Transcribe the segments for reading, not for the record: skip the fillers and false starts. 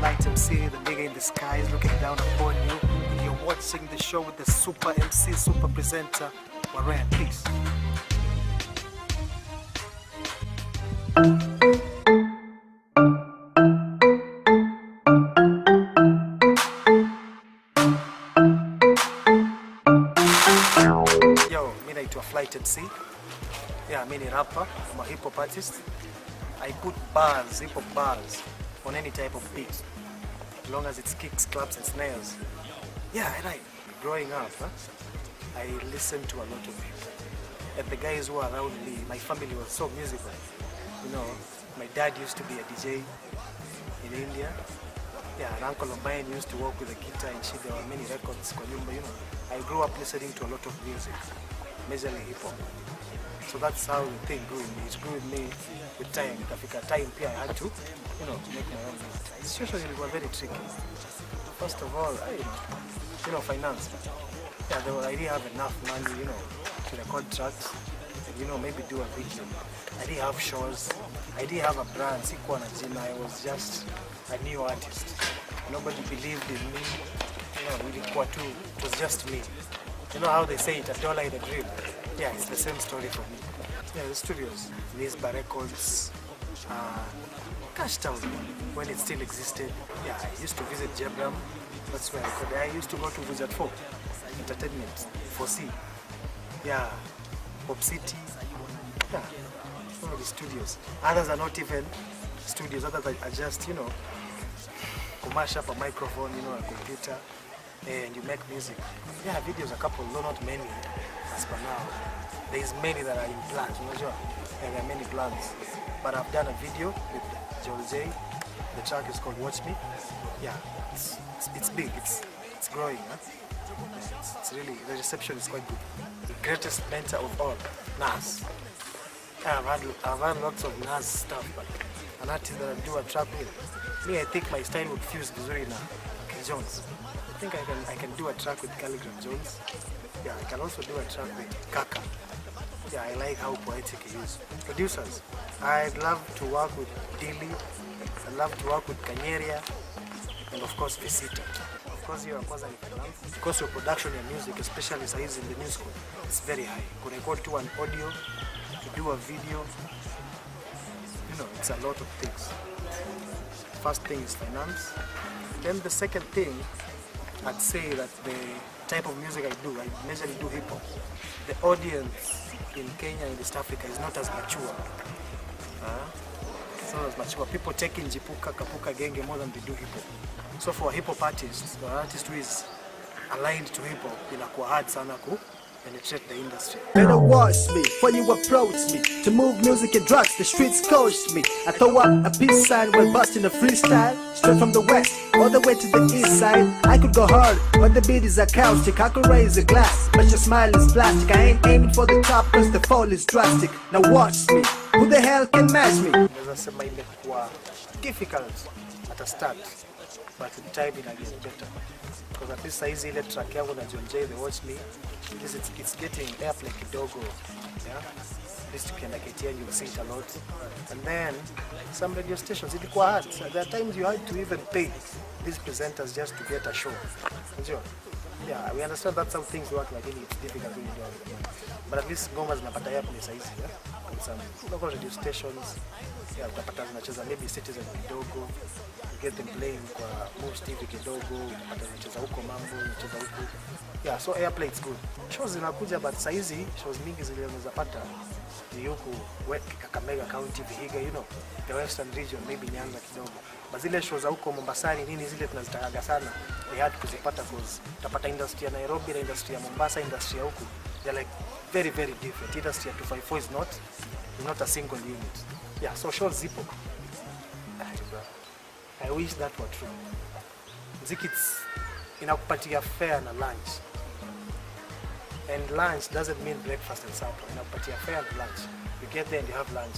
FlightMc, the nigga in the sky is looking down upon you. You're watching the show with the super MC, super presenter, Warren. Peace. Yo, mi naitwa FlightMc. Yeah, mi ni rapper, I'm a hip hop artist. I put bars, hip hop bars on any type of beat, as long as it's kicks, claps and snares. Yeah, and growing up, I listened to a lot of music. And the guys who were around me, my family was so musical. You know, my dad used to be a DJ in India. Yeah, an uncle of mine used to work with a guitar and shit. There were many records kwa nyumba, you know. I grew up listening to a lot of music, majorly hip hop. So that's how the thing grew in me. It grew in me with time. After time, I had to, you know, make my own music. Situations were very tricky. First of all, finance. Yeah, I didn't have enough money, you know, to record tracks and, you know, maybe do a video. I didn't have shows. I didn't have a brand. I was just a new artist. Nobody believed in me. You know, it was just me. You know how they say it, a dollar in a dream. Yeah, it's the same story for me. Yeah, the studios, Nisba Records, Cash Town, when it still existed. Yeah, I used to visit Jebram. That's where I used to go to Visit 4 Entertainment, 4C. Yeah, Pop City. Yeah, some of the studios. Others are not even studios. Others are just, you know, you mash up a microphone, you know, a computer, and you make music. Yeah, videos, a couple, no, not many. As per now, there's many that are in plans, you know, and there are many plans. But I've done a video with Joel J. The track is called Watch Me. Yeah, it's big, it's growing. Huh? It's really, the reception is quite good. The greatest mentor of all, Nas. I've had lots of Nas stuff, but an artist that I do a track with, me, I think my style would fuse vizuri na Jones. I think I can do a track with Calligraph Jones. Yeah, I can also do a track with Kaka. Yeah, I like how poetic he is. Producers, I'd love to work with Dili, I'd love to work with Kanyeria, and of course Visita. Of course, because your production and music, especially size in the new school, it's very high. Could record to an audio, to do a video, you know, it's a lot of things. First thing is finance. Then the second thing, I'd say that the type of music I do, I majorly do hip hop. The audience in Kenya and East Africa is not as mature. It's not as mature. People take in Jipuka, Kapuka, Genge more than they do hip hop. So for a hip hop artist, the artist who is aligned to hip hop, inakuwa hard sana ku penetrate the industry. Better watch me when you approach me. To move music and drugs, the streets coached me. I throw up a peace sign while busting a freestyle. Straight from the west, all the way to the east side. I could go hard, but the beat is acoustic. I could raise a glass, but your smile is plastic. I ain't aiming for the top cause the fall is drastic. Now watch me, who the hell can match me? Nasema imekuwa difficult at a start, but in time it gets better. Because at least size ile track yangu na John J, they watch me. It's getting airplay kidogo. Yeah? At least ukienda KTN you'll see it a lot. And then some radio stations, ilikuwa hard. There are times you had to even pay these presenters just to get a show. Yeah, we understand that's how things work, like it's difficult when you do it. But at least ngoma zinapata airplay size, yeah? On some local radio stations, yeah, utapata zinacheza maybe Citizen kidogo. Get them playing kwa Moves TV kidogo, utapata zinacheza huko mambo, zinacheza huko. Yeah, so airplay is good. Shows zinakuja, but saizi shows mingi zile unazapata ni huku Kakamega County, Vihiga, you know, the western region, maybe Nyanza kidogo. But zile shows huko Mombasani nini zile tunazitaraga sana, they had kuzipata cause utapata industry ya Nairobi na industry ya Mombasa, industry ya huku, they're like very very different. Industry ya 254 is not a single unit. Yeah, so shows zipo. I wish that were true. Muziki inakupatia fare na lunch. And lunch doesn't mean breakfast and supper. Inakupatia fare and lunch. You get there and you have lunch.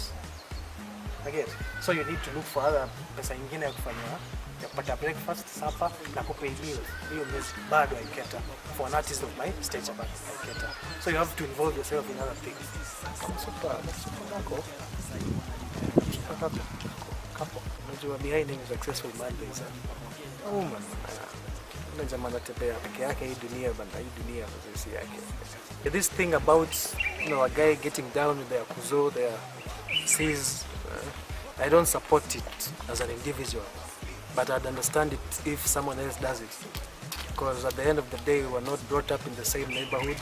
Again, so you need to look for other pesa nyingine ya kufanya. Ya kupata breakfast, supper, na kupay meal. Hiyo music bado haiketa. For an artist of my stature bado haiketa. So you have to involve yourself in other things. Super. hapo. Unajua behind any successful man there is a woman. Kuna jamaa anatembea peke yake hii dunia bana, hii dunia sisi yake. This thing about, you know, a guy getting down with their kuzo, their seas, I don't support it as an individual, but I'd understand it if someone else does it. Because at the end of the day, we were not brought up in the same neighborhood.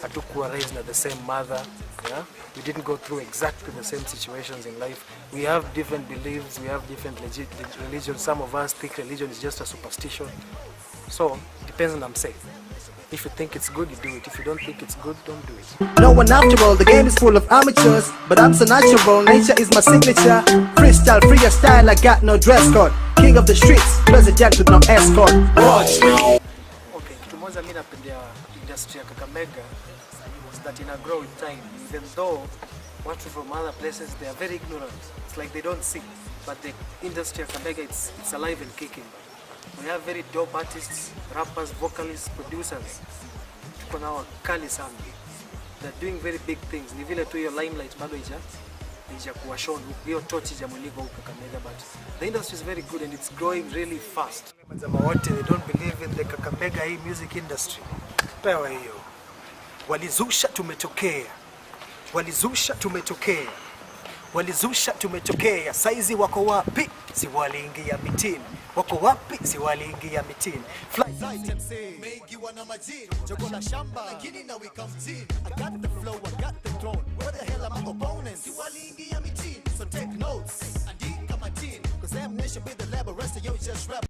Hatukuwa raised by the same mother. Yeah? We didn't go through exactly the same situations in life. We have different beliefs, we have different religions. Some of us think religion is just a superstition. So, depends on what I'm saying. If you think it's good, you do it. If you don't think it's good, don't do it. No one after all, the game is full of amateurs, but I'm so natural, nature is my signature. Freestyle, freestyle, I got no dress code. King of the streets, president with no escort. Watch me. Okay, kitu moja mimi napenda industry ya Kakamega is that ina grow with time. Even though what from other places they are very ignorant. It's like they don't see. But the industry of Kakamega, it's alive and kicking. We have very dope artists, rappers, vocalists, producers. Tuko na wakali sana. They're doing very big things. Ni vile tu hiyo limelight bado ija kuwa shown. Hiyo torch ijamuliwa huko Kakamega, but the industry is very good and it's growing really fast. Majama wote, they don't believe in the Kakamega hii music industry. Pewa hiyo. Walizusha tumetokea. Walizusha tumetokea. Walizusha tumetokea. Saizi wako wapi? Si waliingia mitini. Wako wapi? Si waliingia mitini. FlightMc, mengi wana majini, jogo la shamba, lakini na we come team. I got the flow, I got the throne. Where the hell are my opponents? Si waliingia mitini. So take notes, andika matini, cause ammunition be the labor, rest of you just rap.